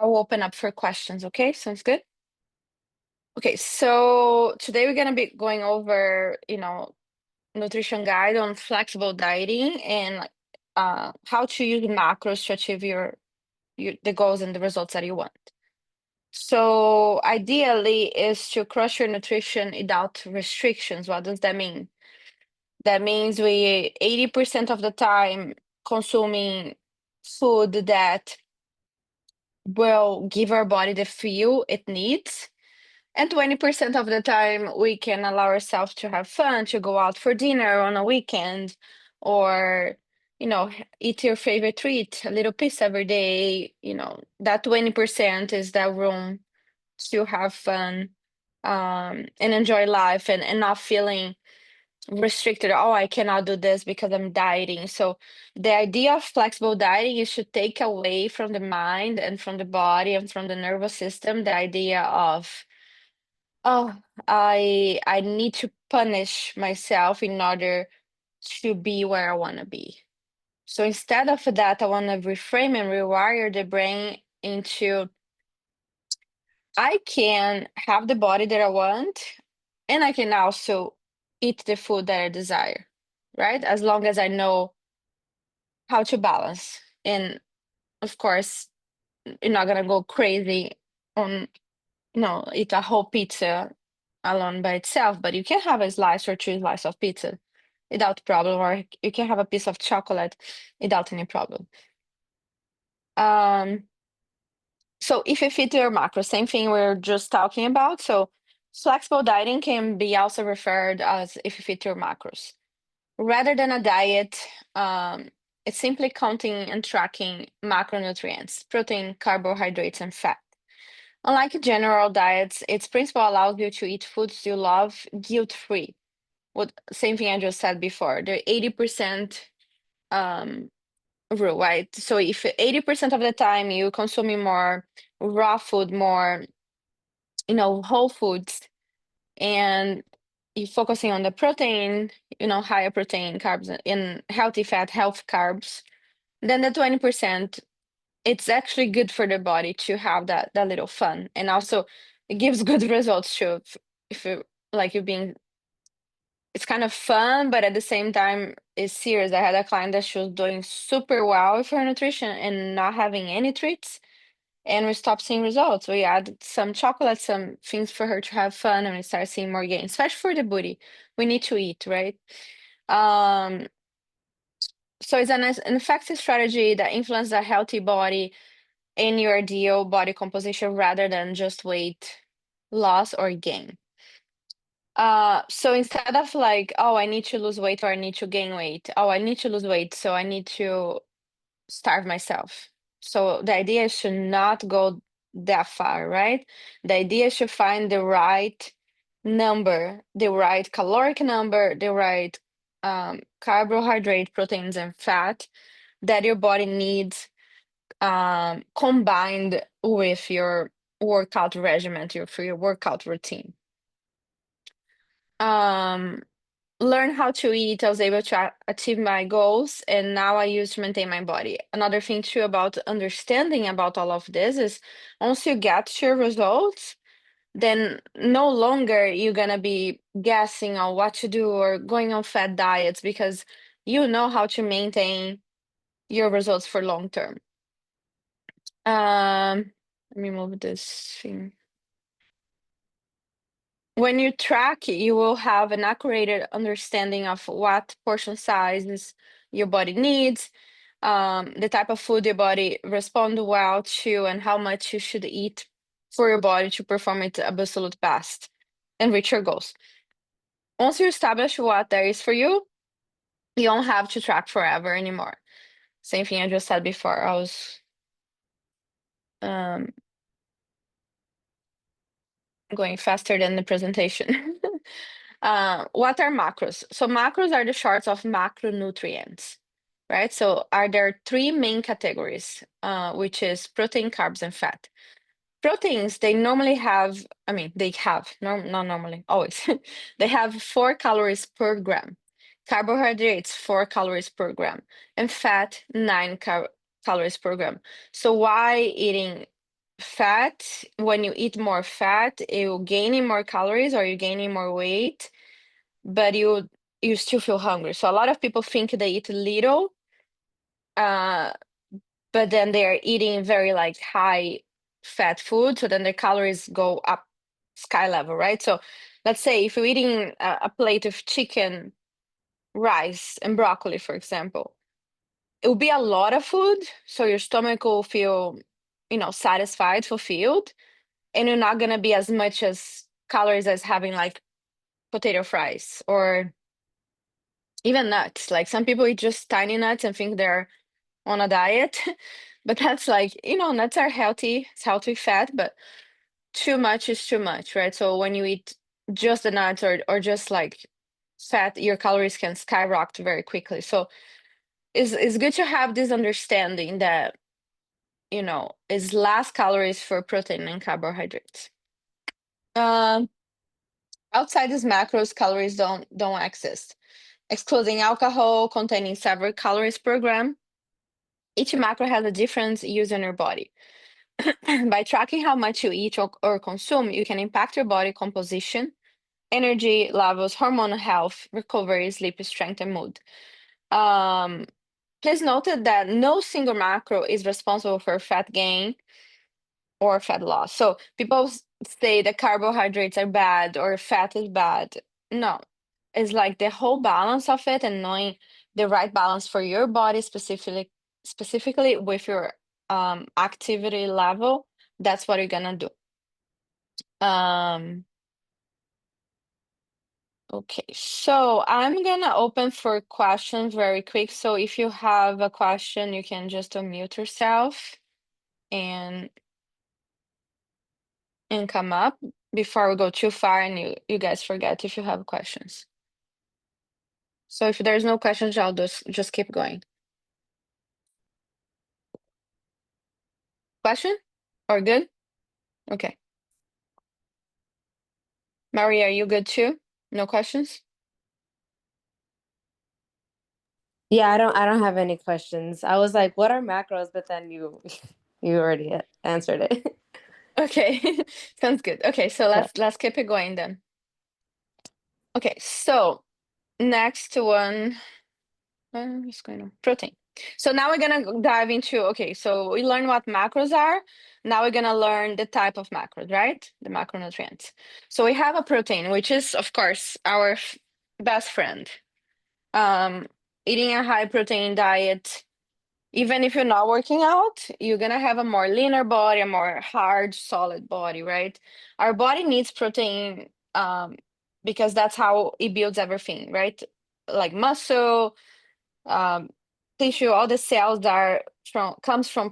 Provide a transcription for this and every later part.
I'll open up for questions, okay? Sounds good? Okay, so today we're gonna be going over, nutrition guide on flexible dieting and how to use macros to achieve your the goals and the results that you want. So ideally is to crush your nutrition without restrictions. What does that mean? That means we 80% of the time consuming food that will give our body the fuel it needs. And 20% of the time, we can allow ourselves to have fun, to go out for dinner on a weekend, or, eat your favorite treat, a little piece every day. That 20% is that room to have fun, and enjoy life and not feeling restricted. Oh, I cannot do this because I'm dieting. So the idea of flexible dieting is to take away from the mind and from the body and from the nervous system the idea of, oh, I need to punish myself in order to be where I want to be. So instead of that, I want to reframe and rewire the brain into I can have the body that I want, and I can also eat the food that I desire, right? As long as I know how to balance. And of course, you're not gonna go crazy on, eat a whole pizza alone by itself, but you can have a slice or two slices of pizza without problem, or you can have a piece of chocolate without any problem. Um, so if you fit your macro, same thing we're just talking about. So flexible dieting can be also referred as if you fit your macros. Rather than a diet, it's simply counting and tracking macronutrients, protein, carbohydrates, and fat. Unlike general diets, its principle allows you to eat foods you love guilt-free. What same thing I just said before, the 80% um, rule, right? So if 80% of the time you consuming more raw food, more, whole foods, and you focusing on the protein, higher protein, carbs, and healthy fat, health carbs, then the 20%, it's actually good for the body to have that little fun. And also it gives good results too. If you like you being it's kind of fun, but at the same time it's serious. I had a client that she was doing super well with her nutrition and not having any treats, and we stopped seeing results. We added some chocolate, some things for her to have fun, and we started seeing more gains, especially for the booty. We need to eat, right? Um, so it's an effective strategy that influences a healthy body in your ideal body composition rather than just weight loss or gain. So instead of like, oh, I need to lose weight or I need to gain weight. Oh, I need to lose weight, so I need to starve myself. So the idea is to not go that far, right? The idea is to find the right number, the right caloric number, the right carbohydrate, proteins, and fat that your body needs, combined with your workout regimen, for your workout routine. Um, Learn how to eat. I was able to achieve my goals, and now I use to maintain my body. Another thing too about understanding about all of this is once you get your results, then no longer you're gonna be guessing on what to do or going on fat diets because you know how to maintain your results for long term. Let me move this thing. When you track, you will have an accurate understanding of what portion sizes your body needs, the type of food your body respond well to, and how much you should eat for your body to perform its absolute best and reach your goals. Once you establish what there is for you don't have to track forever anymore. Same thing I just said before. I was um, going faster than the presentation. What are macros? So macros are the shorts of macronutrients, right? So are there three main categories, which is protein, carbs, and fat. Proteins, they normally have, I mean, they have, not normally, always. They have 4 calories per gram. Carbohydrates, 4 calories per gram. And fat, 9 calories per gram. So why eating fat, when you eat more fat, you're gaining more calories or you're gaining more weight, but you still feel hungry. So a lot of people think they eat little, uh, but then they're eating very like high fat food, so then their calories go up sky level, right? So let's say if you're eating a plate of chicken, rice, and broccoli, for example, it will be a lot of food, so your stomach will feel, satisfied, fulfilled, and you're not gonna be as much as calories as having like potato fries or even nuts. Like some people eat just tiny nuts and think they're on a diet, but that's like, nuts are healthy, it's healthy fat, but too much is too much, right? So when you eat just the nuts or just like fat, your calories can skyrocket very quickly. So it's good to have this understanding that, is less calories for protein and carbohydrates. Um, Outside these macros, calories don't exist. Excluding alcohol containing several calories per gram, each macro has a different use in your body. By tracking how much you eat or consume, you can impact your body composition, energy levels, hormonal health, recovery, sleep, strength, and mood. Um, Please note that no single macro is responsible for fat gain or fat loss. So people say that carbohydrates are bad or fat is bad. No, it's like the whole balance of it and knowing the right balance for your body specifically with your activity level. That's what you're gonna do. Um, okay, so I'm gonna open for questions very quick. So if you have a question, you can just unmute yourself and come up before we go too far and you guys forget if you have questions. So if there's no questions, I'll just keep going. Question? Or good? Okay. Maria, are you good too? No questions? Yeah, I don't have any questions. I was like, what are macros? But then you you already answered it. Okay. Sounds good. Okay, so Yeah. let's keep it going then. Okay, so next one, what's going on? Protein. So now we're gonna dive into, okay, so we learned what macros are. Now we're gonna learn the type of macros, right? The macronutrients. So we have a protein, which is, of course, our best friend. Um, Eating a high protein diet, even if you're not working out, you're gonna have a more leaner body, a more hard, solid body, right? Our body needs protein because that's how it builds everything, right? Like muscle, um, tissue, all the cells that are comes from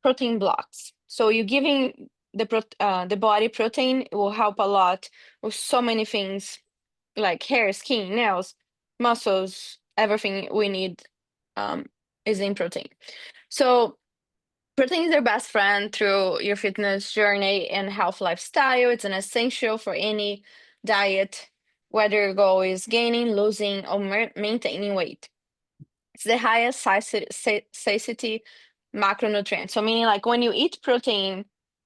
protein blocks. So you giving the body protein will help a lot with so many things like hair, skin, nails, muscles, everything we need um, is in protein. So protein is your best friend through your fitness journey and health lifestyle. It's an essential for any diet, whether your goal is gaining, losing, or maintaining weight. It's the highest satiety macronutrient. So meaning like when you eat protein,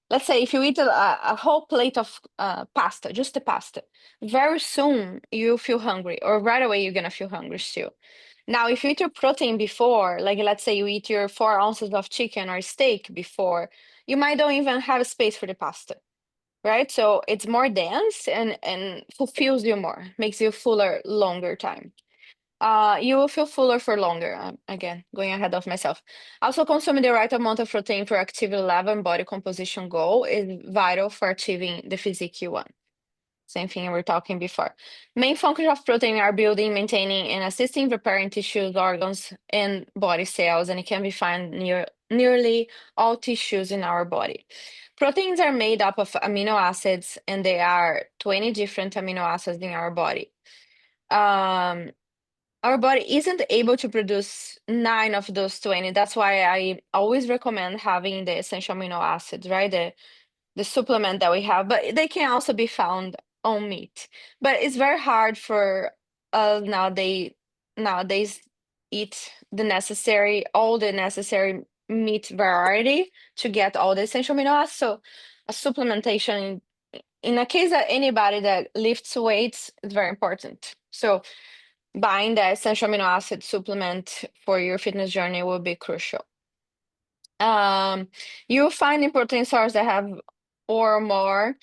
let's say if you eat a whole plate of pasta, just the pasta, very soon you feel hungry, or right away you're gonna feel hungry still. Now, if you eat your protein before, like let's say you eat your 4 ounces of chicken or steak before, you might don't even have space for the pasta, right? So it's more dense and fulfills you more, makes you fuller longer time. You will feel fuller for longer. Again, going ahead of myself. Also, consuming the right amount of protein for activity level and body composition goal is vital for achieving the physique you want. Same thing we were talking before. Main functions of protein are building, maintaining, and assisting repairing tissues, organs, and body cells, and it can be found nearly all tissues in our body. Proteins are made up of amino acids, and there are 20 different amino acids in our body. Um, our body isn't able to produce 9 of those 20. That's why I always recommend having the essential amino acids, right? The supplement that we have, but they can also be found on meat. But it's very hard for us nowadays eat all the necessary meat variety to get all the essential amino acids. So a supplementation in a case that anybody that lifts weights is very important. So buying the essential amino acid supplement for your fitness journey will be crucial. You'll find in protein sources that have or more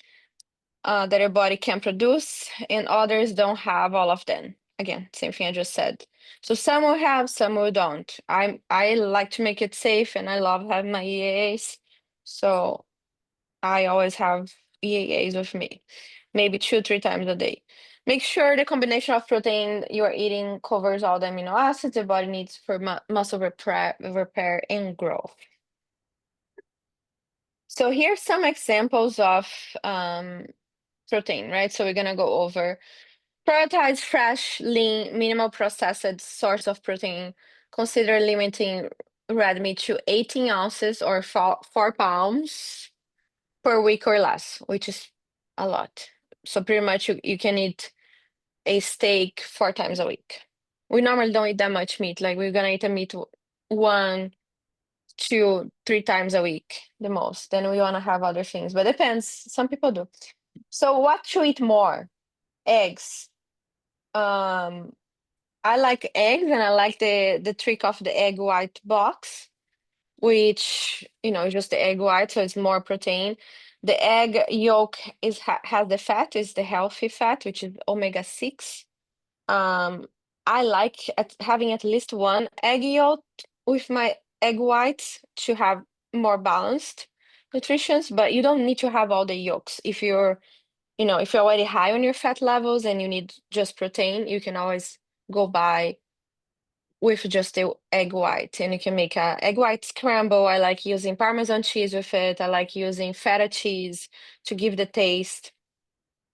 that your body can produce, and others don't have all of them. Again, same thing I just said. So some will have, some will don't. I like to make it safe, and I love having my EAAs. So I always have EAAs with me, maybe 2, 3 times a day. Make sure the combination of protein you're eating covers all the amino acids the body needs for muscle repair and growth. So here's some examples of protein, right? So we're gonna go over prioritize fresh, lean, minimal processed source of protein. Consider limiting red meat to 18 ounces or 4 pounds per week or less, which is a lot. So pretty much you can eat a steak 4 times a week. We normally don't eat that much meat. Like we're gonna eat a meat 1, 2, 3 times a week, the most. Then we wanna have other things, but depends. Some people do. So what to eat more? Eggs. Um, I like eggs, and I like the trick of the egg white box, which is just the egg white, so it's more protein. The egg yolk has the fat, is the healthy fat, which is omega-6. Um, I like having at least one egg yolk with my egg whites to have more balanced nutrition, but you don't need to have all the yolks. If you're already high on your fat levels and you need just protein, you can always go by with just the egg white, and you can make a egg white scramble. I like using Parmesan cheese with it. I like using feta cheese to give the taste.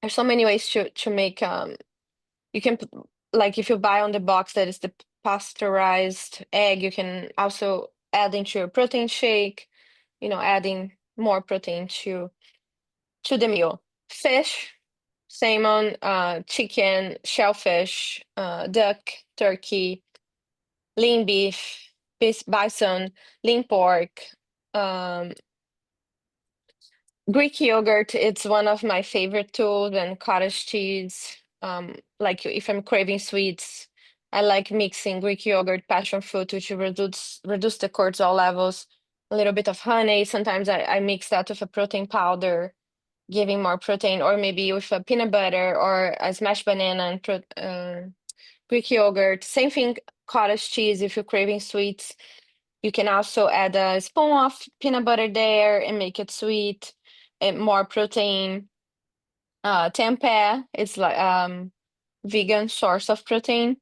There's so many ways to make you can like if you buy on the box that is the pasteurized egg, you can also add into your protein shake, adding more protein to the meal. Fish, salmon, chicken, shellfish, duck, turkey, lean beef, bison, lean pork, um, Greek yogurt. It's one of my favorite tools, and cottage cheese. Like if I'm craving sweets, I like mixing Greek yogurt, passion fruit, which reduce the cortisol levels. A little bit of honey. Sometimes I mix that with a protein powder, giving more protein, or maybe with a peanut butter or a smashed banana and Greek yogurt. Same thing, cottage cheese. If you're craving sweets, you can also add a spoon of peanut butter there and make it sweet and more protein. Tempeh is like vegan source of protein.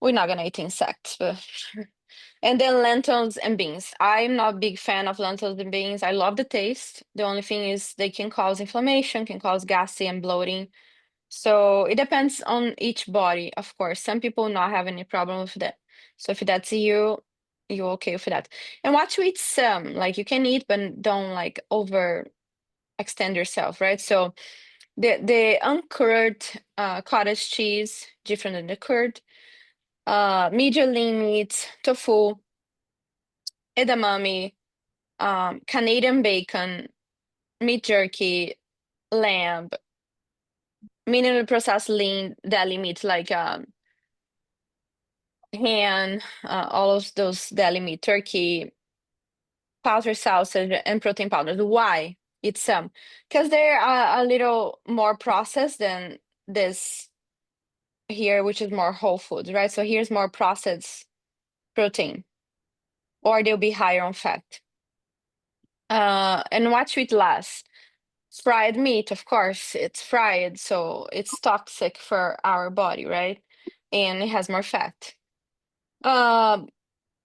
We're not gonna eat insects, but and then lentils and beans. I'm not a big fan of lentils and beans. I love the taste. The only thing is they can cause inflammation, can cause gassy and bloating. So it depends on each body, of course. Some people not have any problem with that. So if that's you, you're okay with that. And what to eat some, like you can eat, but don't like over extend yourself, right? So the uncured cottage cheese, different than the curd, medium lean meats, tofu, edamame, Canadian bacon, meat jerky, lamb, minimally processed lean deli meat like ham, all of those deli meat, turkey, powdered sausage, and protein powders. Why? It's because they're a little more processed than this here, which is more whole foods, right? So here's more processed protein, or they'll be higher on fat. And what to eat less? Fried meat, of course, it's fried, so it's toxic for our body, right? And it has more fat. Um,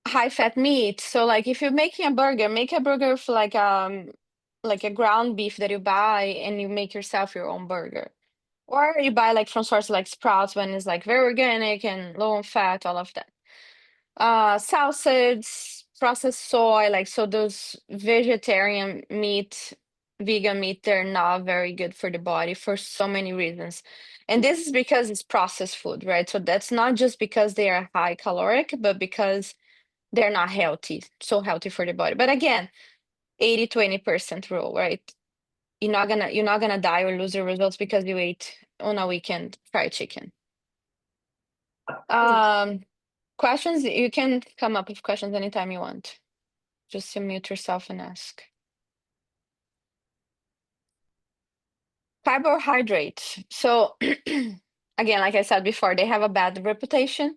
High fat meat. So like if you're making a burger, make a burger with like a ground beef that you buy and you make yourself your own burger. Or you buy like from sources like Sprouts when it's like very organic and low on fat, all of that. Sausage, processed soy, like so those vegetarian meat, vegan meat, they're not very good for the body for so many reasons. And this is because it's processed food, right? So that's not just because they are high caloric, but because they're not healthy, so healthy for the body. But again, 80-20% rule, right? You're not gonna die or lose your results because you ate on a weekend fried chicken. Questions, you can come up with questions anytime you want. Just mute yourself and ask. Carbohydrates. So again, like I said before, they have a bad reputation.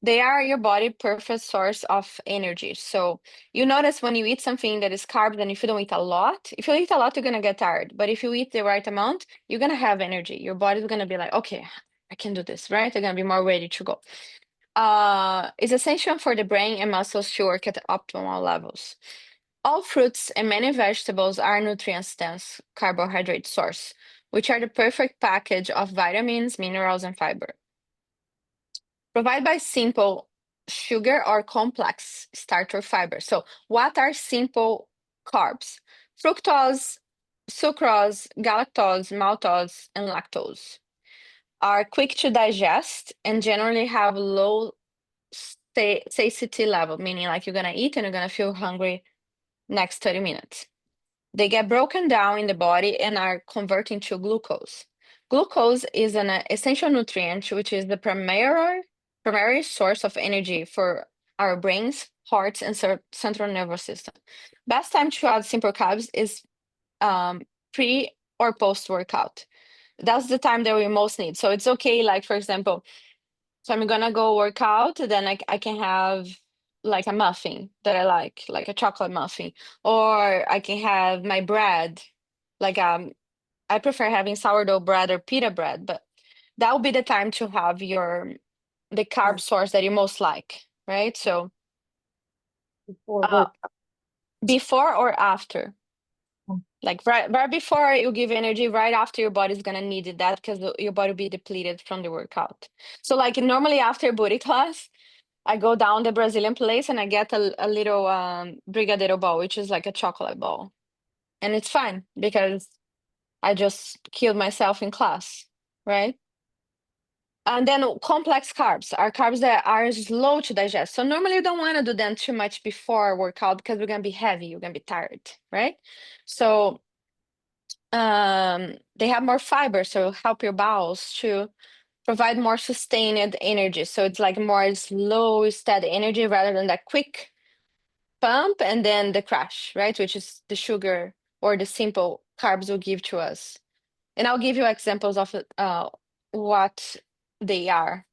They are your body perfect source of energy. So you notice when you eat something that is carbs, and if you don't eat a lot, if you eat a lot, you're gonna get tired. But if you eat the right amount, you're gonna have energy. Your body's gonna be like, okay, I can do this, right? They're gonna be more ready to go. It's essential for the brain and muscles to work at optimal levels. All fruits and many vegetables are nutrient-dense carbohydrate source, which are the perfect package of vitamins, minerals, and fiber. Provided by simple sugar or complex starch or fiber. So, what are simple carbs? Fructose, sucrose, galactose, maltose, and lactose are quick to digest and generally have low satiety level, meaning like you're gonna eat and you're gonna feel hungry next 30 minutes. They get broken down in the body and are converted to glucose. Glucose is an essential nutrient, which is the primary source of energy for our brains, hearts, and central nervous system. Best time to add simple carbs is pre or post workout. That's the time that we most need. So it's okay, like for example, so I'm gonna go work out, then I can have like a muffin that I like a chocolate muffin, or I can have my bread, like I prefer having sourdough bread or pita bread, but that will be the time to have the carb source that you most like, right? So Before uh, work. before or after, like right before you give energy, right after your body's gonna need that because your body will be depleted from the workout. So like normally after booty class, I go down the Brazilian place and I get a little brigadeiro ball, which is like a chocolate ball. And it's fine because I just killed myself in class, right? And then complex carbs are carbs that are slow to digest. So normally you don't want to do them too much before workout because you're gonna be heavy, you're gonna be tired, right? So they have more fiber, so help your bowels to provide more sustained energy. So it's like more slow, steady energy rather than that quick pump and then the crash, right? Which is the sugar or the simple carbs will give to us. And I'll give you examples of what they are.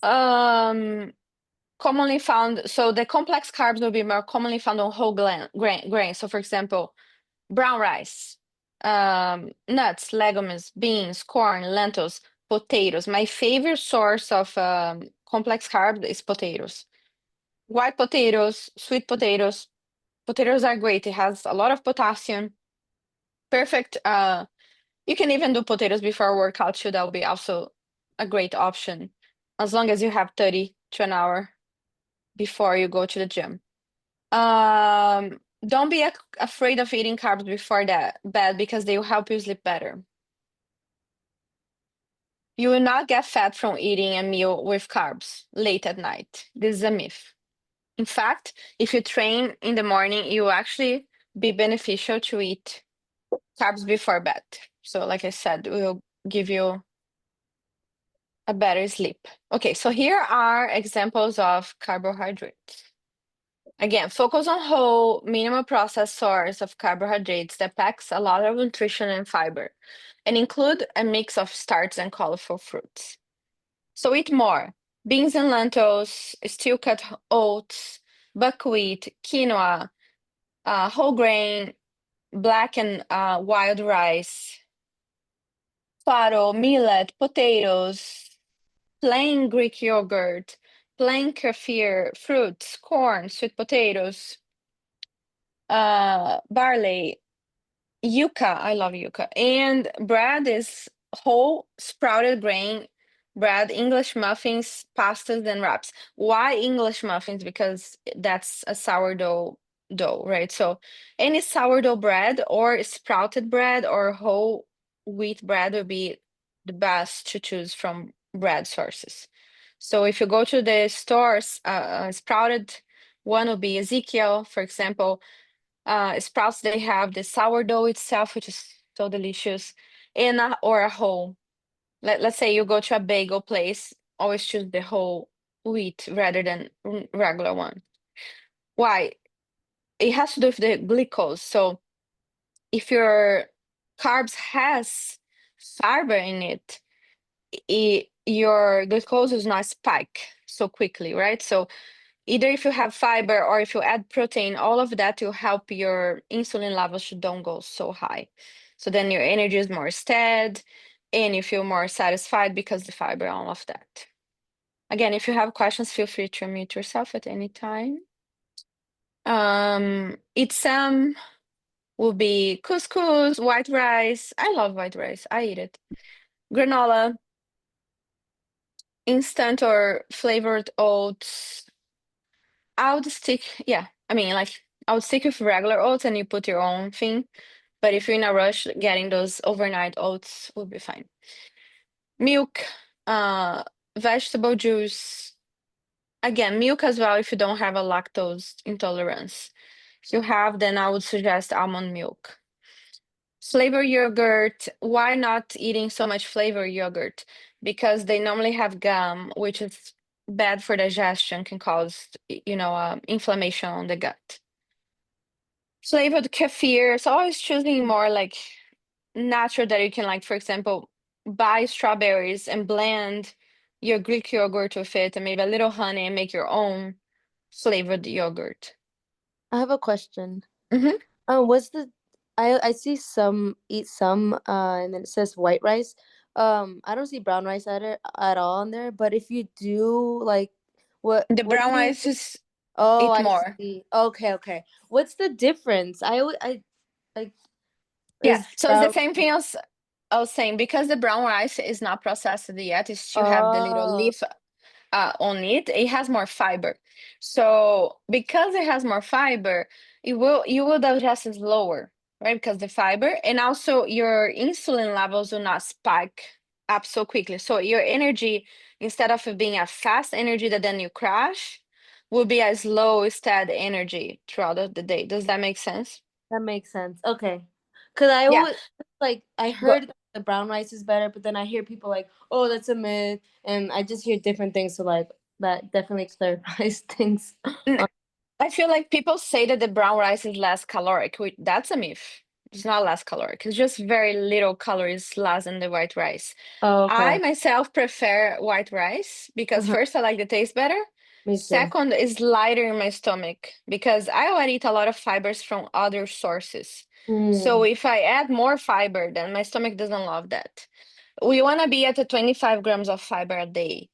Commonly found, so the complex carbs will be more commonly found on whole grain. So for example, brown rice, nuts, legumes, beans, corn, lentils, potatoes. My favorite source of complex carb is potatoes. White potatoes, sweet potatoes. Potatoes are great. It has a lot of potassium. Perfect. You can even do potatoes before workout too. That will be also a great option, as long as you have 30 to an hour before you go to the gym. Don't be afraid of eating carbs before that bed because they will help you sleep better. You will not get fat from eating a meal with carbs late at night. This is a myth. In fact, if you train in the morning, you will actually be beneficial to eat carbs before bed. So, like I said, will give you a better sleep. Okay, so here are examples of carbohydrates. Again, focus on whole, minimal processed source of carbohydrates that packs a lot of nutrition and fiber, and include a mix of starch and colorful fruits. So eat more beans and lentils, steel cut oats, buckwheat, quinoa, whole grain, black and wild rice, farro, millet, potatoes, plain Greek yogurt, plain kefir, fruits, corn, sweet potatoes, barley, yuca. I love yuca. And bread is whole sprouted grain bread, English muffins, pastas, and wraps. Why English muffins? Because that's a sourdough dough, right? So any sourdough bread or sprouted bread or whole wheat bread would be the best to choose from bread sources. So if you go to the stores, sprouted one will be Ezekiel, for example. Sprouts, they have the sourdough itself, which is so delicious, and or a whole. Let's say you go to a bagel place, always choose the whole wheat rather than regular one. Why? It has to do with the glucose. So if your carbs has fiber in it, your glucose does not spike so quickly, right? So either if you have fiber or if you add protein, all of that will help your insulin levels to don't go so high. So then your energy is more steady and you feel more satisfied because the fiber and all of that. Again, if you have questions, feel free to unmute yourself at any time. It's will be couscous, white rice. I love white rice. I eat it. Granola, instant or flavored oats. I would stick, yeah. I mean, like I would stick with regular oats and you put your own thing. But if you're in a rush, getting those overnight oats will be fine. Milk, uh, vegetable juice. Again, milk as well if you don't have a lactose intolerance. If you have, then I would suggest almond milk. Flavor yogurt, why not eating so much flavor yogurt? Because they normally have gum, which is bad for digestion, can cause, inflammation on the gut. Flavored kefir, so always choosing more like natural that you can like, for example, buy strawberries and blend your Greek yogurt with it and maybe a little honey and make your own flavored yogurt. I have a question. Hmm. What's the I see some eat some and then it says white rice. I don't see brown rice at all on there, but if you do like The what brown do you rice is Oh, eat I more. see. Okay, okay. What's the difference? I like Yeah, is so it's the brown same thing I was saying because the brown rice is not processed yet. It still have the little Oh, leaf on it. It has more fiber. So because it has more fiber, you will digest it slower, right? Because the fiber and also your insulin levels will not spike up so quickly. So your energy, instead of it being a fast energy that then you crash, will be a slow, steady energy throughout the day. Does that make sense? that makes sense. Okay. Cause I Yeah. always like I Go. heard that the brown rice is better, but then I hear people like, "Oh, that's a myth," and I just hear different things. So like that definitely clarifies things. I feel like people say that the brown rice is less caloric. That's a myth. It's not less caloric. It's just very little calories less than the white rice. Oh, I okay. myself prefer white rice because Uh-huh. first I like the taste better. Me too. Second is lighter in my stomach because I already eat a lot of fibers from other sources. So Mm, if I add more fiber, then my stomach doesn't love that. We want to be at the 25 grams of fiber a day,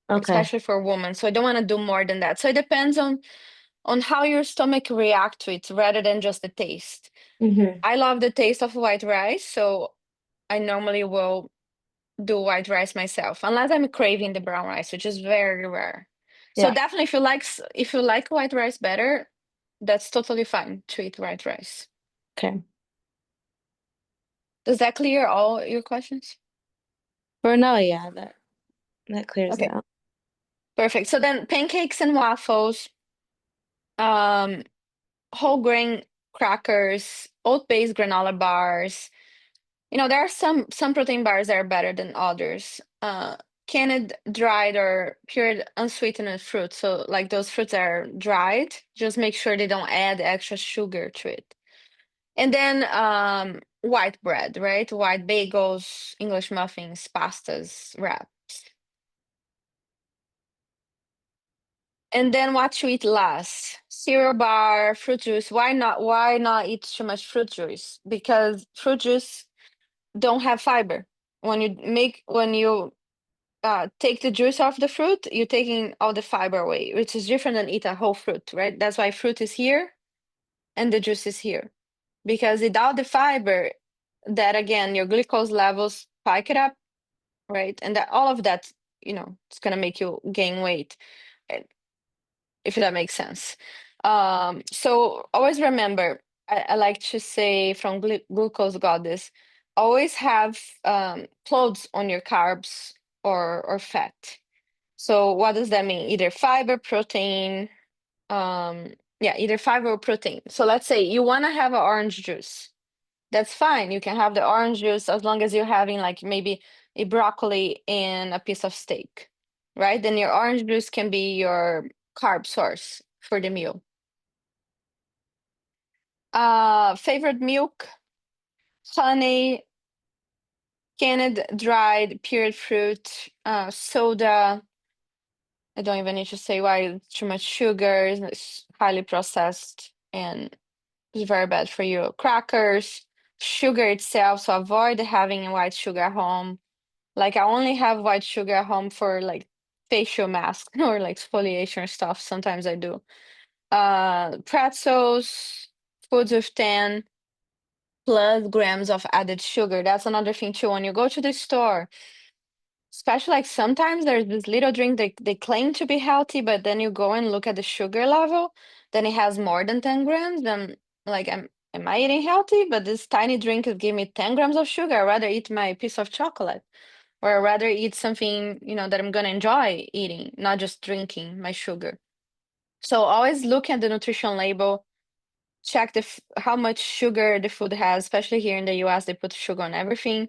okay. especially for women. So I don't want to do more than that. So it depends on how your stomach react to it rather than just the taste. Mm-hmm. I love the taste of white rice, so I normally will do white rice myself, unless I'm craving the brown rice, which is very rare. So Yeah. definitely, if you like white rice better, that's totally fine to eat white rice. Okay. Does that clear all your questions? For now, yeah, that clears it Okay, out. perfect. So then pancakes and waffles, um, whole grain crackers, oat-based granola bars. There are some protein bars that are better than others. Canned, dried, or cured unsweetened fruits. So like those fruits that are dried, just make sure they don't add extra sugar to it. And then white bread, right? White bagels, English muffins, pastas, wraps. And then what to eat last? Cereal bar, fruit juice. Why not eat too much fruit juice? Because fruit juice don't have fiber. When you take the juice off the fruit, you're taking all the fiber away, which is different than eat a whole fruit, right? That's why fruit is here and the juice is here. Because without the fiber, that again, your glucose levels spike it up, right? And that all of that, it's gonna make you gain weight, eh, if that makes sense. So always remember, I like to say from Glucose Goddess, always have clothes on your carbs or fat. So what does that mean? Either fiber, protein, yeah, either fiber or protein. So let's say you want to have an orange juice. That's fine. You can have the orange juice as long as you're having like maybe a broccoli and a piece of steak, right? Then your orange juice can be your carb source for the meal. Favorite milk, honey, canned, dried, pured fruit, soda. I don't even need to say why. It's too much sugar, it's highly processed, and it's very bad for you. Crackers, sugar itself, so avoid having white sugar at home. Like I only have white sugar at home for like facial mask or like exfoliation stuff. Sometimes I do. Pretzels, foods with 10 plus grams of added sugar. That's another thing too. When you go to the store, especially like sometimes there's this little drink they claim to be healthy, but then you go and look at the sugar level, then it has more than 10 grams. Then like am I eating healthy? But this tiny drink is giving me 10 grams of sugar. I'd rather eat my piece of chocolate. Or I'd rather eat something, that I'm gonna enjoy eating, not just drinking my sugar. So always look at the nutrition label, check how much sugar the food has, especially here in the US, they put sugar on everything.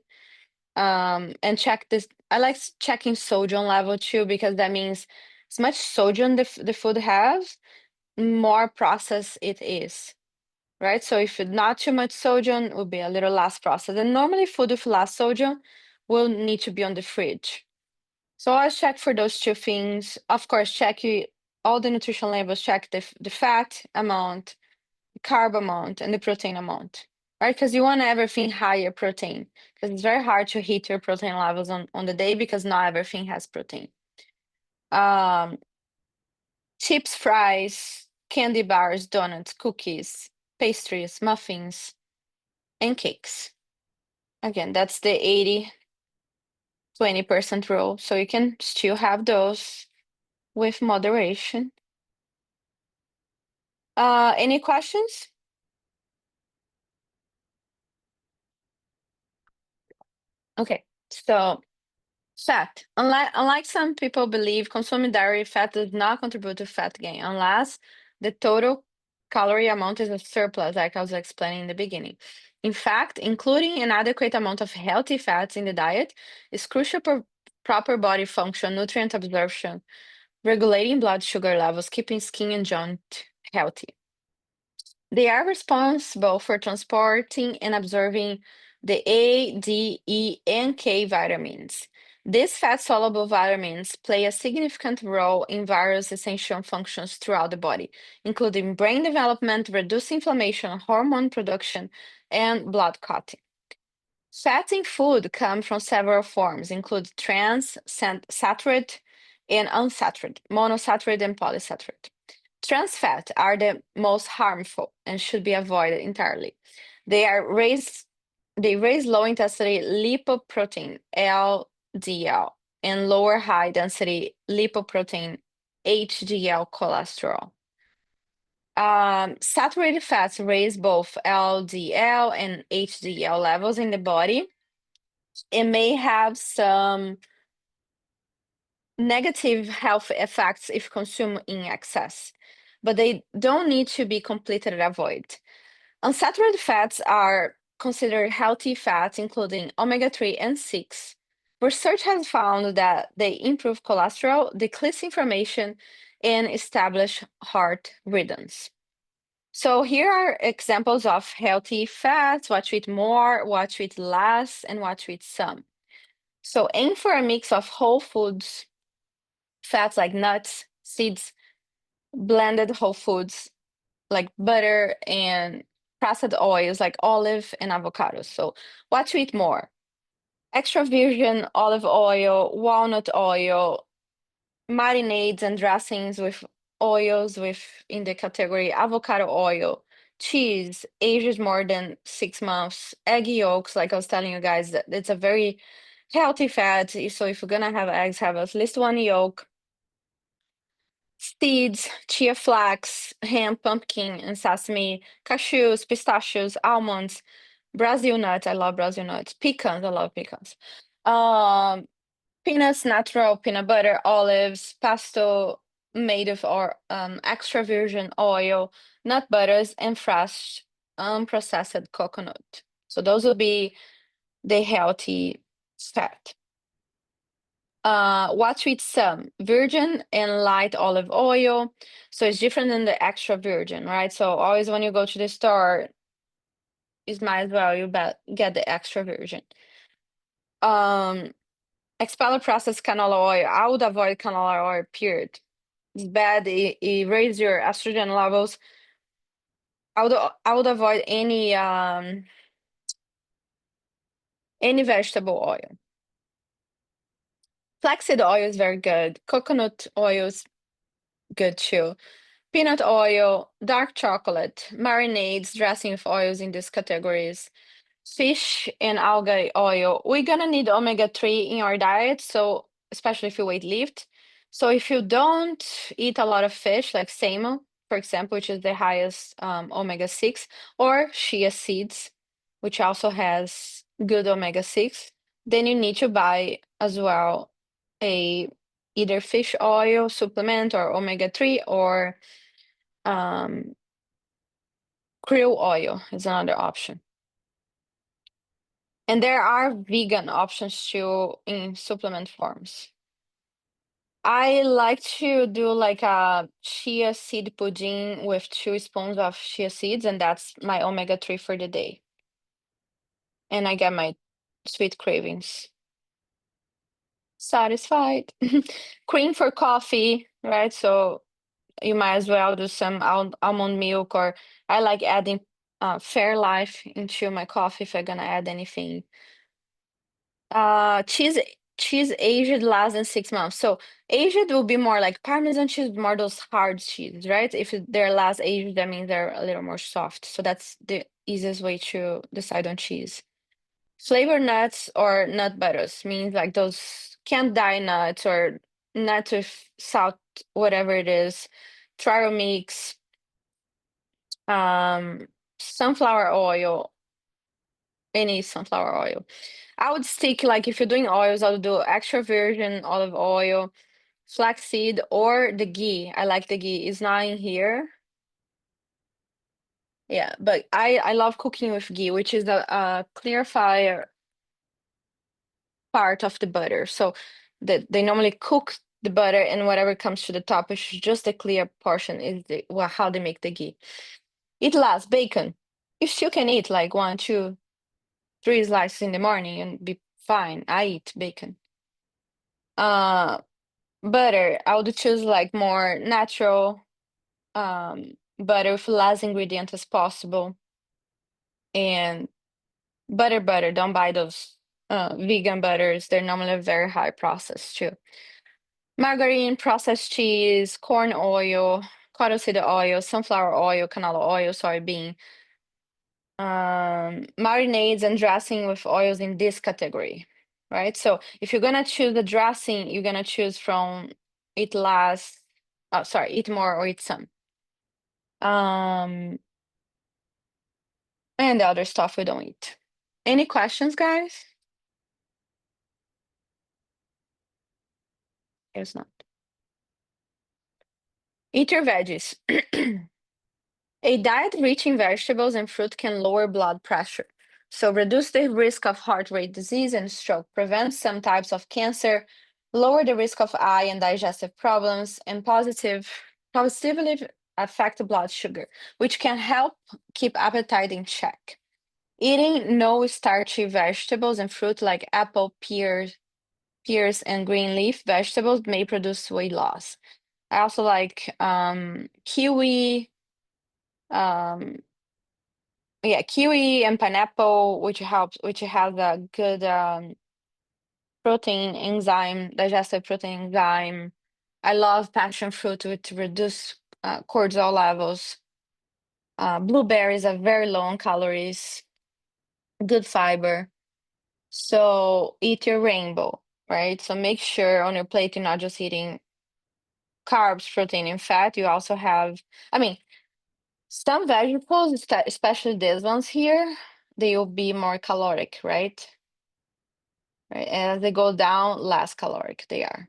And check this. I like checking sodium level too, because that means as much sodium the food has, more processed it is, right? So if it's not too much sodium, it will be a little less processed. And normally food with less sodium will need to be on the fridge. So always check for those two things. Of course, all the nutrition labels, check the fat amount, the carb amount, and the protein amount, right? Because you want everything higher protein, because it's very hard to hit your protein levels on the day because not everything has protein. Um, Chips, fries, candy bars, donuts, cookies, pastries, muffins, and cakes. Again, that's the 80-20% rule. So you can still have those with moderation. Any questions? Okay, so fat. Unlike some people believe, consuming dairy fat does not contribute to fat gain unless the total calorie amount is a surplus, like I was explaining in the beginning. In fact, including an adequate amount of healthy fats in the diet is crucial for proper body function, nutrient absorption, regulating blood sugar levels, keeping skin and joint healthy. They are responsible for transporting and absorbing the A, D, E, and K vitamins. These fat-soluble vitamins play a significant role in various essential functions throughout the body, including brain development, reducing inflammation, hormone production, and blood clotting. Fats in food come from several forms, include trans, saturated, and unsaturated, monosaturated, and polysaturated. Trans fat are the most harmful and should be avoided entirely. They are raised they raise low intensity lipoprotein LDL and lower high density lipoprotein HDL cholesterol. Saturated fats raise both LDL and HDL levels in the body. It may have some negative health effects if consumed in excess, but they don't need to be completely avoided. Unsaturated fats are considered healthy fats, including omega-3 and 6. Research has found that they improve cholesterol, decrease inflammation, and establish heart rhythms. So here are examples of healthy fats, what to eat more, what to eat less, and what to eat some. So aim for a mix of whole foods, fats like nuts, seeds, blended whole foods like butter and processed oils like olive and avocados. So what to eat more? Extra virgin olive oil, walnut oil, marinades and dressings with oils with in the category avocado oil, cheese, ages more than 6 months, egg yolks, like I was telling you guys, that it's a very healthy fat. So if you're gonna have eggs, have at least one yolk. Seeds, chia flax, ham, pumpkin, and sesame, cashews, pistachios, almonds, Brazil nuts. I love Brazil nuts. Pecans. I love pecans. Um, Peanuts, natural peanut butter, olives, pesto made of or extra virgin oil, nut butters, and fresh unprocessed coconut. So those will be the healthy fat. What to eat some? Virgin and light olive oil. So it's different than the extra virgin, right? So always when you go to the store, it might as well get the extra virgin. Um, Expeller processed canola oil. I would avoid canola oil, period. It's bad. It raises your estrogen levels. I would avoid any vegetable oil. Flaxseed oil is very good. Coconut oil is good too. Peanut oil, dark chocolate, marinades, dressing of oils in these categories. Fish and algae oil. We're gonna need omega-3 in our diet, so especially if you weight lift. So if you don't eat a lot of fish, like salmon, for example, which is the highest omega-6, or chia seeds, which also has good omega-6, then you need to buy as well a either fish oil supplement or omega-3 or um, krill oil is another option. And there are vegan options too in supplement forms. I like to do like a chia seed pudding with 2 spoons of chia seeds, and that's my omega-3 for the day. And I get my sweet cravings satisfied. Cream for coffee, right? So you might as well do some almond milk, or I like adding Fairlife into my coffee if I'm gonna add anything. Cheese aged less than 6 months. So aged will be more like Parmesan cheese, more those hard cheese, right? If they're less aged, that means they're a little more soft. So that's the easiest way to decide on cheese. Flavor nuts or nut butters means like those can't die nuts or nuts with salt, whatever it is. Trail mix, um, sunflower oil, any sunflower oil. I would stick like if you're doing oils, I would do extra virgin olive oil, flaxseed, or the ghee. I like the ghee. It's not in here. Yeah, but I love cooking with ghee, which is the clarifier part of the butter. So they normally cook the butter, and whatever comes to the top is just the clear portion is how they make the ghee. Eat less bacon. You still can eat like 1, 2, 3 slices in the morning and be fine. I eat bacon. Uh, Butter, I would choose like more natural butter with less ingredient as possible. And butter, don't buy those vegan butters. They're normally very high processed too. Margarine, processed cheese, corn oil, cottonseed oil, sunflower oil, canola oil, soybean. Marinades and dressing with oils in this category, right? So if you're gonna choose the dressing, you're gonna choose from eat less, oh, sorry, eat more or eat some. Um, and the other stuff we don't eat. Any questions, guys? There's not. Eat your veggies. A diet rich in vegetables and fruit can lower blood pressure, so reduce the risk of heart rate disease and stroke, prevent some types of cancer, lower the risk of eye and digestive problems, and positively affect blood sugar, which can help keep appetite in check. Eating no starchy vegetables and fruit like apple, pears, and green leaf vegetables may produce weight loss. I also like kiwi, um, yeah, kiwi and pineapple, which has a good protein enzyme, digestive protein enzyme. I love passion fruit to reduce cortisol levels. Blueberries are very low on calories, good fiber. So eat your rainbow, right? So make sure on your plate you're not just eating carbs, protein, and fat. You also have, I mean, some vegetables, especially these ones here, they will be more caloric, right? right? And as they go down, less caloric they are.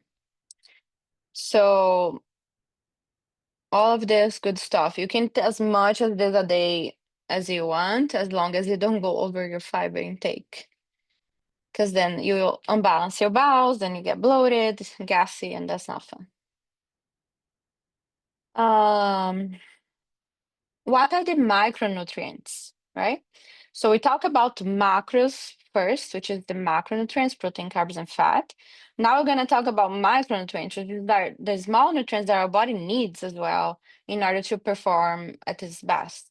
So all of this good stuff. You can eat as much as this a day as you want, as long as you don't go over your fiber intake. Because then you will unbalance your bowels, then you get bloated, gassy, and that's not fun. Um, what are the micronutrients, right? So we talk about macros first, which is the macronutrients, protein, carbs, and fat. Now we're going to talk about micronutrients, which is the small nutrients that our body needs as well in order to perform at its best.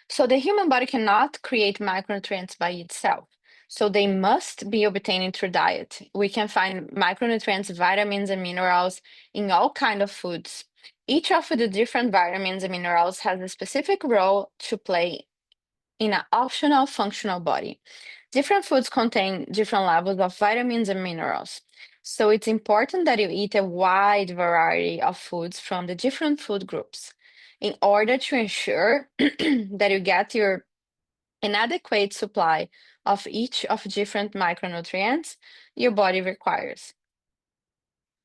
So the human body cannot create micronutrients by itself. So they must be obtained through diet. We can find micronutrients, vitamins, and minerals in all kind of foods. Each of the different vitamins and minerals has a specific role to play in an optional functional body. Different foods contain different levels of vitamins and minerals. So it's important that you eat a wide variety of foods from the different food groups in order to ensure that you get your an adequate supply of each of different micronutrients your body requires.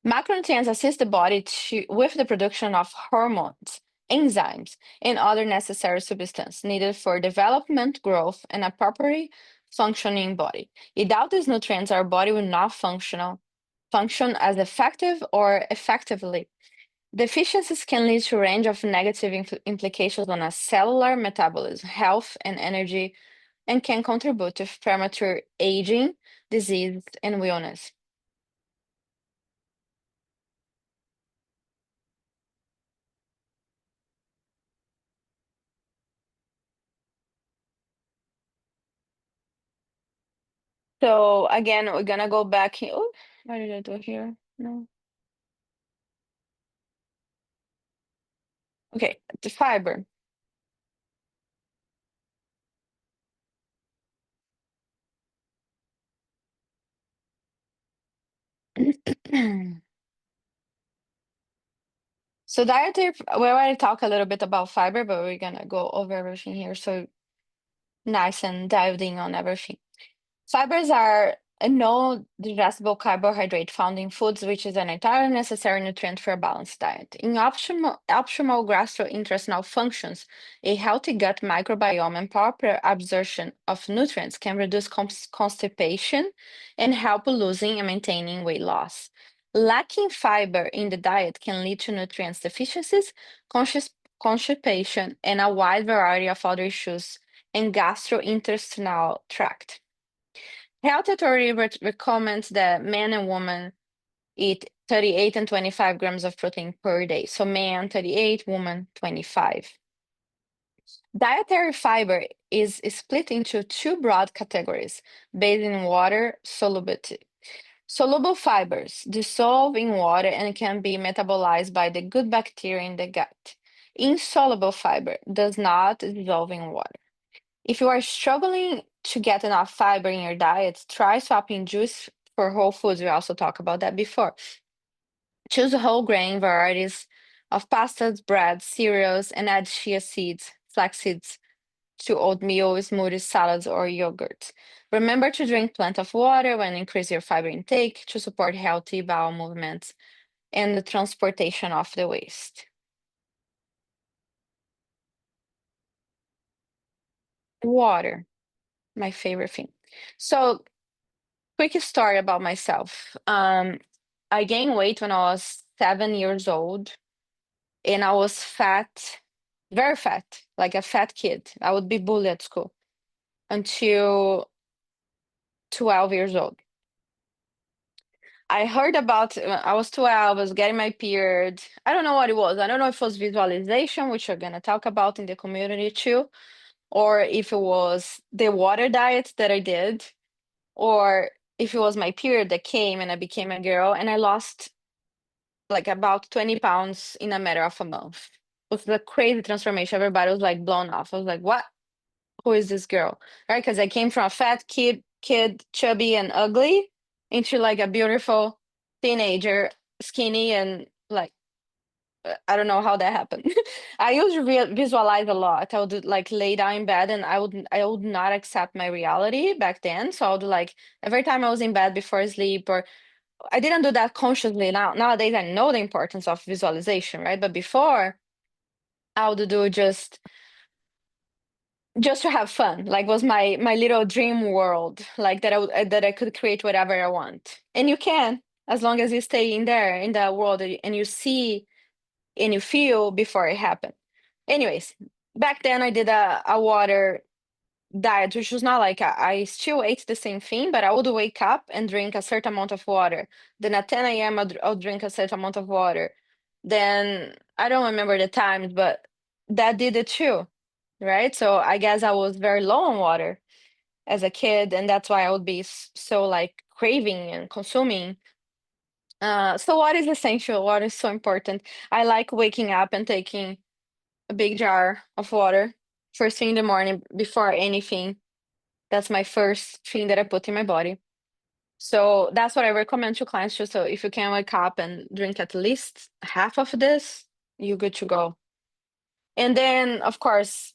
Macronutrients assist the body with the production of hormones, enzymes, and other necessary substances needed for development, growth, and a properly functioning body. Without these nutrients, our body will not function as effective or effectively. Deficiencies can lead to a range of negative implications on a cellular metabolism, health, and energy, and can contribute to premature aging, disease, and illness. So again, we're gonna go back here. Oh, what did I do here? No. Okay, the fiber. So dietary, we already talked a little bit about fiber, but we're gonna go over everything here. So nice and dived in on everything. Fibers are a non-digestible carbohydrate found in foods, which is an entirely necessary nutrient for a balanced diet. In optimal gastrointestinal functions, a healthy gut microbiome and proper absorption of nutrients can reduce constipation and help losing and maintaining weight loss. Lacking fiber in the diet can lead to nutrients deficiencies, constipation, and a wide variety of other issues in gastrointestinal tract. Health Authority recommends that men and women eat 38 and 25 grams of protein per day. So man 38, woman 25. Dietary fiber is split into two broad categories based in water solubility. Soluble fibers dissolve in water and can be metabolized by the good bacteria in the gut. Insoluble fiber does not dissolve in water. If you are struggling to get enough fiber in your diet, try swapping juice for whole foods. We also talked about that before. Choose whole grain varieties of pastas, breads, cereals, and add chia seeds, flax seeds to oatmeal, smoothies, salads, or yogurt. Remember to drink plenty of water when increase your fiber intake to support healthy bowel movements and the transportation of the waste. Water, my favorite thing. So quick story about myself. I gained weight when I was 7 years old, and I was fat, very fat, like a fat kid. I would be bullied at school until 12 years old. I heard about, I was 12, I was getting my period. I don't know what it was. I don't know if it was visualization, which we're going to talk about in the community too, or if it was the water diet that I did, or if it was my period that came and I became a girl and I lost like about 20 pounds in a matter of a month. It was a crazy transformation. Everybody was like blown off. I was like, what? Who is this girl? Right? Because I came from a fat kid, chubby and ugly, into like a beautiful teenager, skinny and like I don't know how that happened. I used to visualize a lot. I would like lay down in bed and I would not accept my reality back then. So I would like every time I was in bed before sleep, or I didn't do that consciously. Nowadays I know the importance of visualization, right? But before I would do just to have fun. Like was my little dream world, like that I could create whatever I want. And you can, as long as you stay in there in that world and you see and you feel before it happened. Anyways, back then I did a water diet, which was not like I still ate the same thing, but I would wake up and drink a certain amount of water. Then at 10 a.m. I'll drink a certain amount of water. Then I don't remember the times, but that did it too, right? So I guess I was very low on water as a kid, and that's why I would be so like craving and consuming. So water is essential. Water is so important. I like waking up and taking a big jar of water first thing in the morning before anything. That's my first thing that I put in my body. So that's what I recommend to clients too. So if you can wake up and drink at least half of this, you're good to go. And then, of course,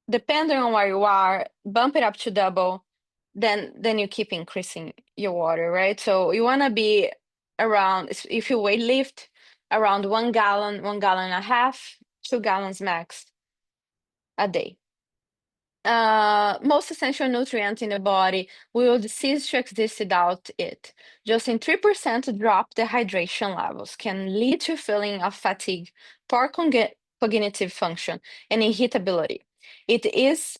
depending on where you are, bump it up to double. Then you keep increasing your water, right? So you want to be around, if you weight lift, around 1 gallon, 1 gallon and a half, 2 gallons max a day. Most essential nutrients in the body will cease to exist without it. Just in 3% drop the hydration levels can lead to feeling of fatigue, poor cognitive function, and irritability. It is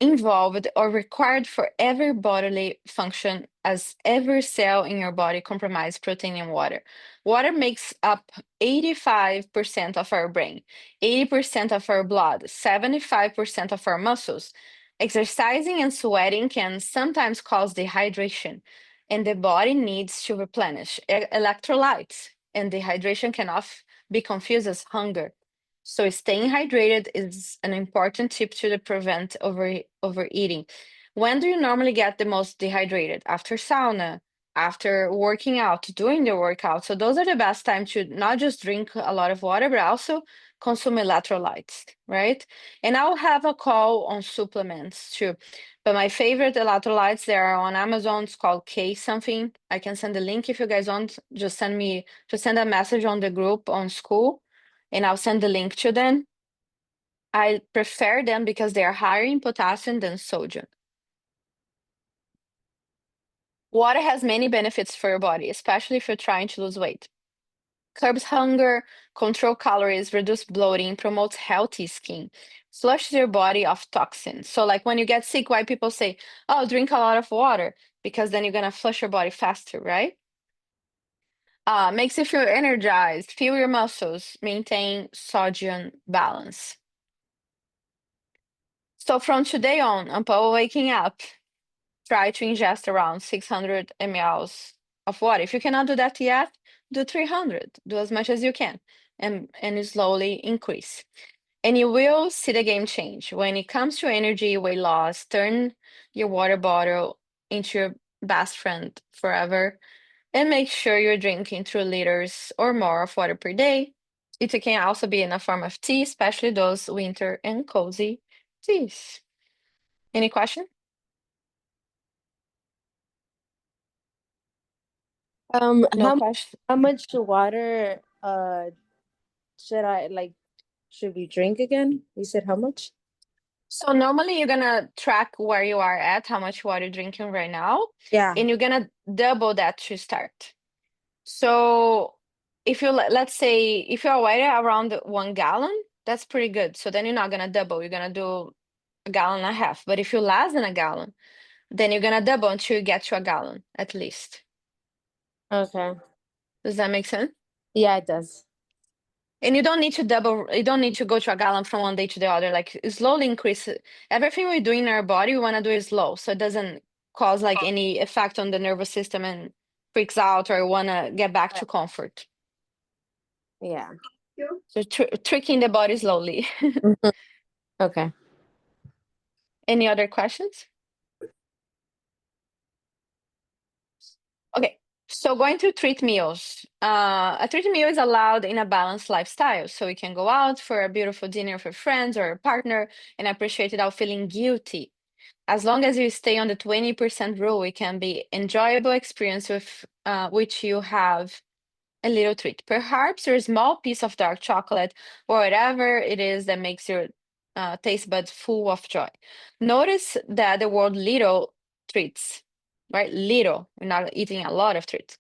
involved or required for every bodily function as every cell in your body comprises protein and water. Water makes up 85% of our brain, 80% of our blood, 75% of our muscles. Exercising and sweating can sometimes cause dehydration, and the body needs to replenish electrolytes, and dehydration can often be confused as hunger. So staying hydrated is an important tip to prevent overeating. When do you normally get the most dehydrated? After sauna, after working out, during the workout. So those are the best time to not just drink a lot of water, but also consume electrolytes, right? And I'll have a call on supplements too. But my favorite electrolytes, they are on Amazon. It's called K something. I can send the link if you guys want. Just send a message on the group on school and I'll send the link to them. I prefer them because they are higher in potassium than sodium. Water has many benefits for your body, especially if you're trying to lose weight. Curbs hunger, control calories, reduce bloating, promotes healthy skin, flushes your body of toxins. So, like when you get sick, why people say, "Oh, drink a lot of water," because then you're gonna flush your body faster, right? Makes you feel energized, feel your muscles, maintain sodium balance. So from today on, upon waking up, try to ingest around 600 mLs of water. If you cannot do that yet, do 300. Do as much as you can, and slowly increase. And you will see the game change. When it comes to energy, weight loss, turn your water bottle into your best friend forever, and make sure you're drinking 2 liters or more of water per day. It can also be in a form of tea, especially those winter and cozy teas. Any question? No How question. how much water should I like should we drink again? You said how much? So normally you're gonna track where you are at, how much water you're drinking right now, Yeah. and you're gonna double that to start. So if you let's say if you're already around 1 gallon, that's pretty good. So then you're not gonna double, you're gonna do a gallon and a half. But if you're less than a gallon, then you're gonna double until you get to a gallon at least. Okay. Does that make sense? Yeah, it does. And you don't need to double, you don't need to go to a gallon from one day to the other. Like slowly increase it. Everything we do in our body, we want to do it slow. So it doesn't cause like any effect on the nervous system and freaks out or want to get back to comfort. Yeah. So tricking the body slowly. Mhm. Okay. Any other questions? Okay. So going to treat meals. A treat meal is allowed in a balanced lifestyle. So you can go out for a beautiful dinner with friends or a partner and appreciate it without feeling guilty. As long as you stay on the 20% rule, it can be enjoyable experience with which you have a little treat. Perhaps a small piece of dark chocolate or whatever it is that makes your taste buds full of joy. Notice that the word little treats, right? Little. We're not eating a lot of treats.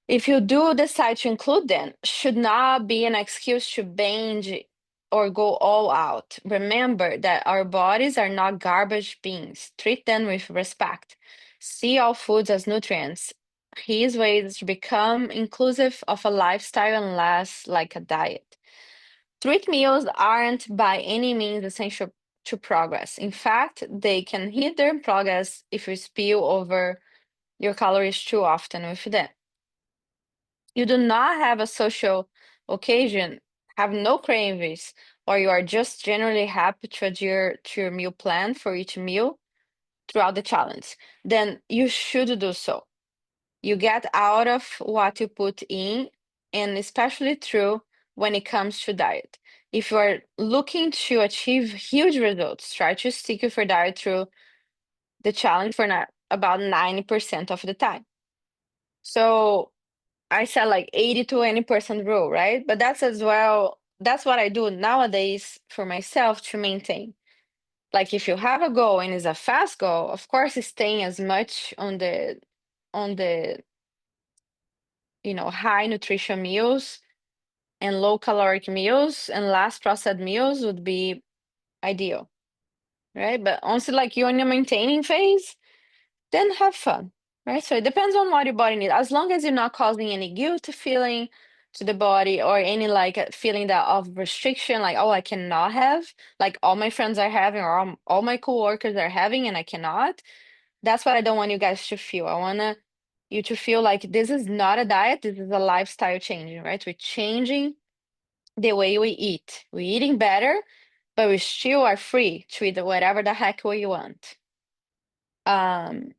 If you do decide to include them, should not be an excuse to binge or go all out. Remember that our bodies are not garbage bins. Treat them with respect. See all foods as nutrients. His ways to become inclusive of a lifestyle and less like a diet. Treat meals aren't by any means essential to progress. In fact, they can hinder progress if you spill over your calories too often with them. You do not have a social occasion, have no cravings, or you are just generally happy to adhere to your meal plan for each meal throughout the challenge, then you should do so. You get out of what you put in, and especially true when it comes to diet. If you are looking to achieve huge results, try to stick with your diet through the challenge for about 90% of the time. So I said like 80 to 20% rule, right? But that's as well, that's what I do nowadays for myself to maintain. Like if you have a goal and it's a fast goal, of course, it's staying as much on the high nutrition meals and low caloric meals and less processed meals would be ideal, right? But honestly, like you're in a maintaining phase, then have fun, right? So it depends on what your body needs. As long as you're not causing any guilt feeling to the body or any like feeling that of restriction, like, oh, I cannot have, like all my friends are having or all my coworkers are having and I cannot. That's what I don't want you guys to feel. I want you to feel like this is not a diet, this is a lifestyle changing, right? We're changing the way we eat. We're eating better, but we still are free to eat whatever the heck we want. Um,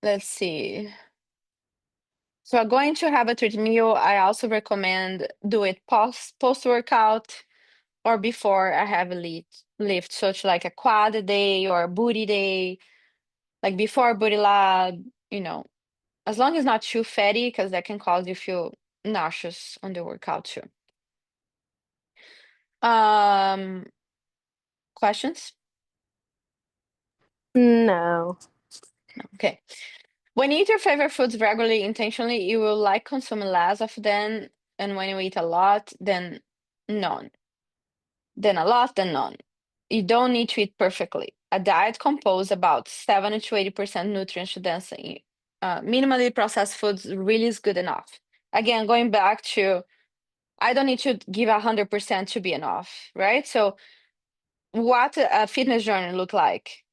let's see. So I'm going to have a treat meal. I also recommend do it post workout or before I have a lift, such like a quad day or a booty day, like before booty lab, you know, as long as not too fatty, because that can cause you feel nauseous on the workout too. Um, questions? No. Okay. When you eat your favorite foods regularly, intentionally, you will like consume less of them, and when you eat a lot, then none. Then a lot, then none. You don't need to eat perfectly. A diet composed about 70 to 80% nutrients density. Minimally processed foods really is good enough. Again, going back to, I don't need to give 100% to be enough, right? So what a fitness journey look like?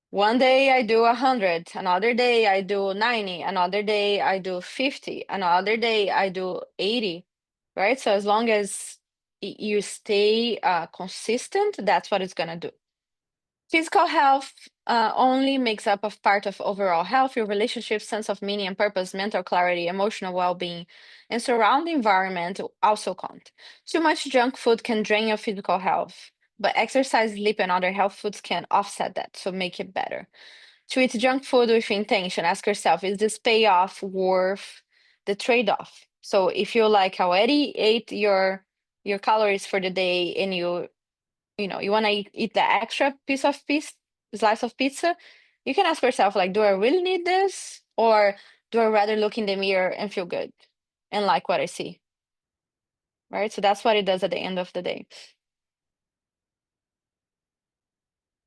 One day I do 100, another day I do 90, another day I do 50, another day I do 80, right? So as long as you stay consistent, that's what it's gonna do. Physical health only makes up a part of overall health. Your relationship, sense of meaning and purpose, mental clarity, emotional well-being, and surrounding environment also count. Too much junk food can drain your physical health, but exercise, sleep, and other health foods can offset that, so make it better. To eat junk food with intention, ask yourself, is this payoff worth the trade-off? So if you like already ate your calories for the day and you want to eat the extra slice of pizza, you can ask yourself, like, do I really need this? Or do I rather look in the mirror and feel good and like what I see? Right? So that's what it does at the end of the day.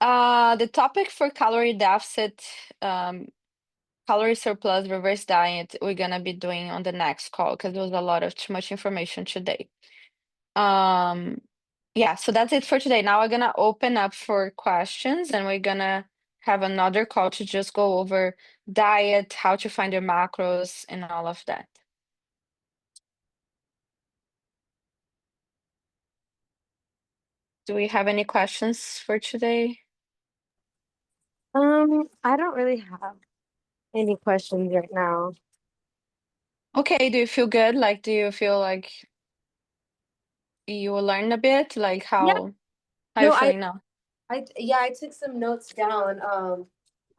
The topic for calorie deficit, calorie surplus, reverse diet, we're gonna be doing on the next call because there was a lot of too much information today. Um, yeah, so that's it for today. Now we're gonna open up for questions and we're gonna have another call to just go over diet, how to find your macros, and all of that. Do we have any questions for today? I don't really have any questions right now. Okay, do you feel good? Like, do you feel like you learned a bit? Like, Yeah. how you No, feeling now? yeah, I took some notes down.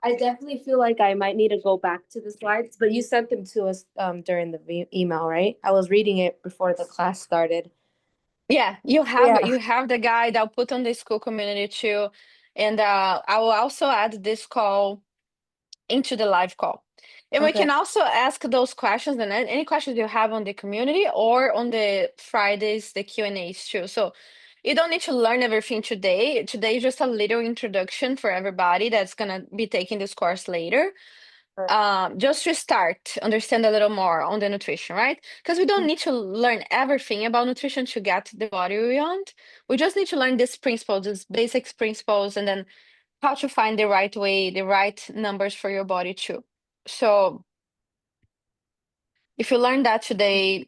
I definitely feel like I might need to go back to the slides, but you sent them to us during the email, right? I was reading it before the class started. Yeah, Yeah. you have the guide. I'll put on the school community too, and I will also add this call into the live call. And we Okay. can also ask those questions and any questions you have on the community or on the Fridays, the Q&As too. So you don't need to learn everything today. Today is just a little introduction for everybody that's gonna be taking this course later. Sure. Just to start, understand a little more on the nutrition, right? Because we don't need to learn everything about nutrition to get the body we want. We just need to learn these principles, these basic principles, and then how to find the right way, the right numbers for your body too. So if you learn that today,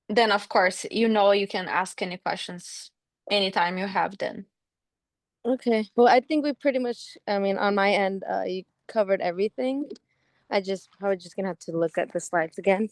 then of course you know you can ask any questions anytime you have them. Okay. Well, I think we pretty much, I mean, on my end, you covered everything. I just probably just gonna have to look at the slides again.